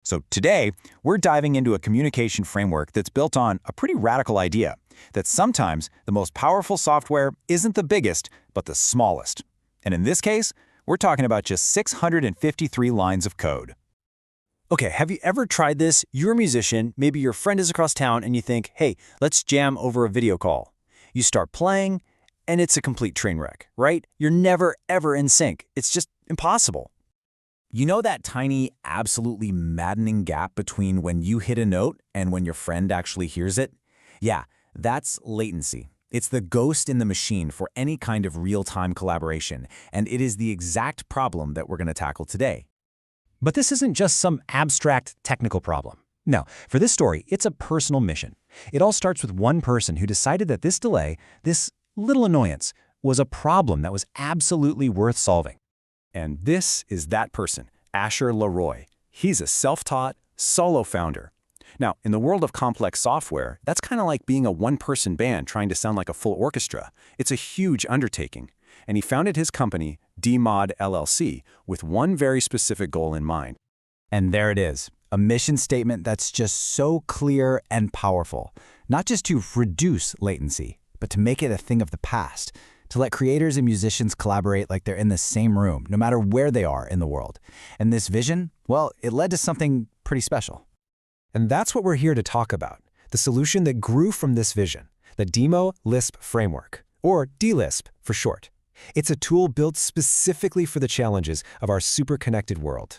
So today, we're diving into a communication framework that's built on a pretty radical idea that sometimes the most powerful software isn't the biggest, but the smallest. And in this case, we're talking about just 653 lines of code. Okay, have you ever tried this? You're a musician, maybe your friend is across town, and you think, hey, let's jam over a video call. You start playing, and it's a complete train wreck, right? You're never, ever in sync. It's just impossible. You know that tiny, absolutely maddening gap between when you hit a note and when your friend actually hears it? Yeah, that's latency. It's the ghost in the machine for any kind of real-time collaboration, and it is the exact problem that we're going to tackle today. But this isn't just some abstract technical problem. No, for this story, it's a personal mission. It all starts with one person who decided that this delay, this little annoyance, was a problem that was absolutely worth solving. And this is that person, Asher Leroy. He's a self-taught, solo founder. Now, in the world of complex software, that's kind of like being a one-person band trying to sound like a full orchestra. It's a huge undertaking. And he founded his company, DMod LLC, with one very specific goal in mind. And there it is, a mission statement that's just so clear and powerful. Not just to reduce latency, but to make it a thing of the past. To let creators and musicians collaborate like they're in the same room, no matter where they are in the world. And this vision, well, it led to something pretty special. And that's what we're here to talk about, the solution that grew from this vision, the Demo Lisp framework, or DLisp for short. It's a tool built specifically for the challenges of our super-connected world.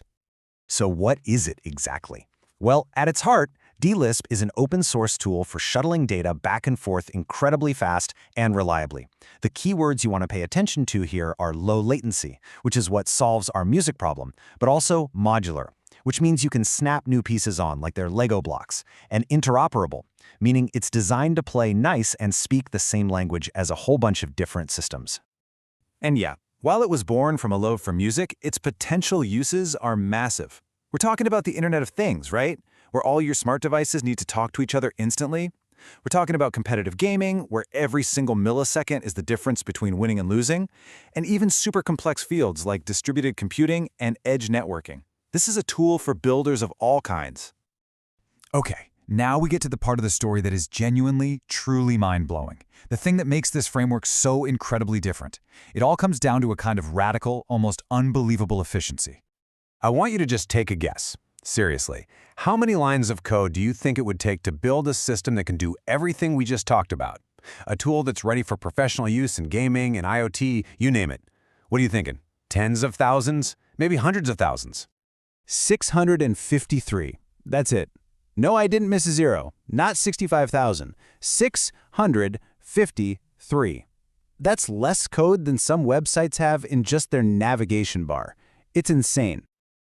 So what is it exactly? Well, at its heart, DLisp is an open-source tool for shuttling data back and forth incredibly fast and reliably. The keywords you want to pay attention to here are low latency, which is what solves our music problem, but also modular, which means you can snap new pieces on like they're Lego blocks, and interoperable, meaning it's designed to play nice and speak the same language as a whole bunch of different systems. And yeah, while it was born from a love for music, its potential uses are massive. We're talking about the Internet of Things, right? Where all your smart devices need to talk to each other instantly. We're talking about competitive gaming, where every single millisecond is the difference between winning and losing, and even super complex fields like distributed computing and edge networking. This is a tool for builders of all kinds. Okay, now we get to the part of the story that is genuinely, truly mind-blowing. The thing that makes this framework so incredibly different. It all comes down to a kind of radical, almost unbelievable efficiency. I want you to just take a guess. Seriously, how many lines of code do you think it would take to build a system that can do everything we just talked about? A tool that's ready for professional use in gaming and IoT, you name it. What are you thinking? Tens of thousands? Maybe hundreds of thousands? 653. That's it. No, I didn't miss a zero. Not 65,000. 653. That's less code than some websites have in just their navigation bar. It's insane.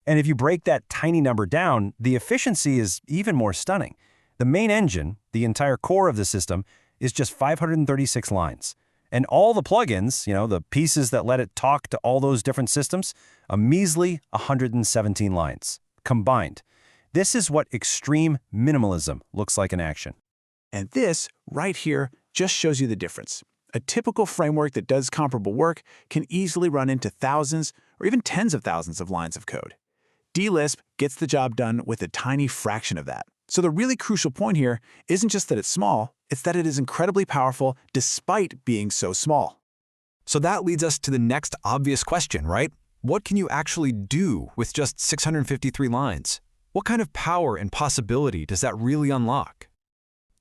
And if you break that tiny number down, the efficiency is even more stunning. The main engine, the entire core of the system, is just 536 lines. And all the plugins, the pieces that let it talk to all those different systems, a measly 117 lines, combined. This is what extreme minimalism looks like in action. And this, right here, just shows you the difference. A typical framework that does comparable work can easily run into thousands or even tens of thousands of lines of code. DLisp gets the job done with a tiny fraction of that. So the really crucial point here isn't just that it's small, it's that it is incredibly powerful despite being so small. So that leads us to the next obvious question, right? What can you actually do with just 653 lines? What kind of power and possibility does that really unlock?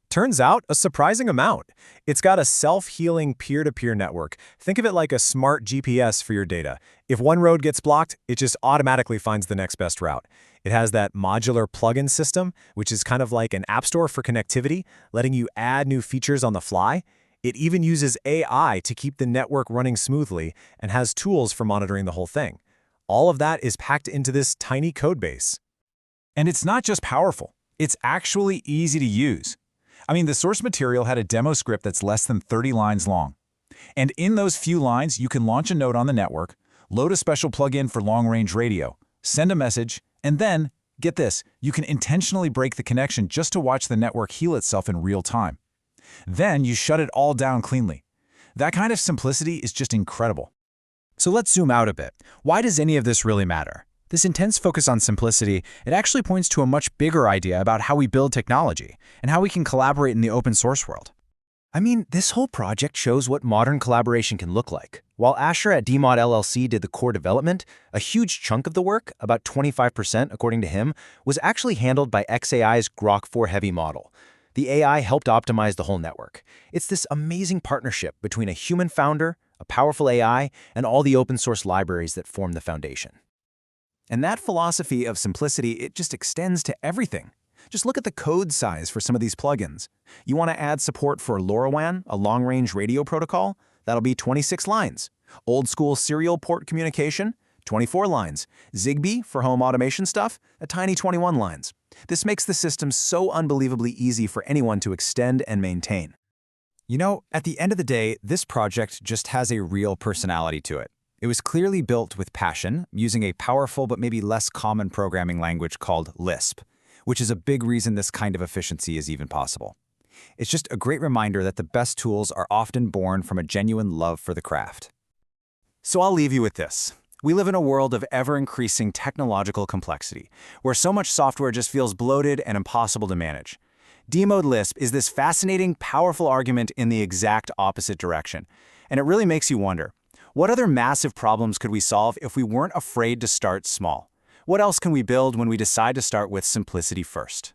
Turns out, a surprising amount. It's got a self-healing peer-to-peer network. Think of it like a smart GPS for your data. If one road gets blocked, it just automatically finds the next best route. It has that modular plugin system, which is kind of like an app store for connectivity, letting you add new features on the fly. It even uses AI to keep the network running smoothly and has tools for monitoring the whole thing. All of that is packed into this tiny code base. And it's not just powerful, it's actually easy to use. I mean, the source material had a demo script that's less than 30 lines long. And in those few lines, you can launch a node on the network, load a special plugin for long-range radio, send a message, and then, get this, you can intentionally break the connection just to watch the network heal itself in real time. Then you shut it all down cleanly. That kind of simplicity is just incredible. So let's zoom out a bit. Why does any of this really matter? This intense focus on simplicity, it actually points to a much bigger idea about how we build technology and how we can collaborate in the open source world. I mean, this whole project shows what modern collaboration can look like. While Asher at DMod LLC did the core development, a huge chunk of the work, about 25% according to him, was actually handled by xAI's Grok 4 Heavy model. The AI helped optimize the whole network. It's this amazing partnership between a human founder, a powerful AI, and all the open source libraries that form the foundation. And that philosophy of simplicity, it just extends to everything. Just look at the code size for some of these plugins. You want to add support for LoRaWAN, a long-range radio protocol? That'll be 26 lines. Old-school serial port communication? 24 lines. Zigbee for home automation stuff? A tiny 21 lines. This makes the system so unbelievably easy for anyone to extend and maintain. You know, at the end of the day, this project just has a real personality to it. It was clearly built with passion, using a powerful but maybe less common programming language called Lisp, which is a big reason this kind of efficiency is even possible. It's just a great reminder that the best tools are often born from a genuine love for the craft. So I'll leave you with this. We live in a world of ever-increasing technological complexity, where so much software just feels bloated and impossible to manage. DMod Lisp is this fascinating, powerful argument in the exact opposite direction. And it really makes you wonder, what other massive problems could we solve if we weren't afraid to start small? What else can we build when we decide to start with simplicity first?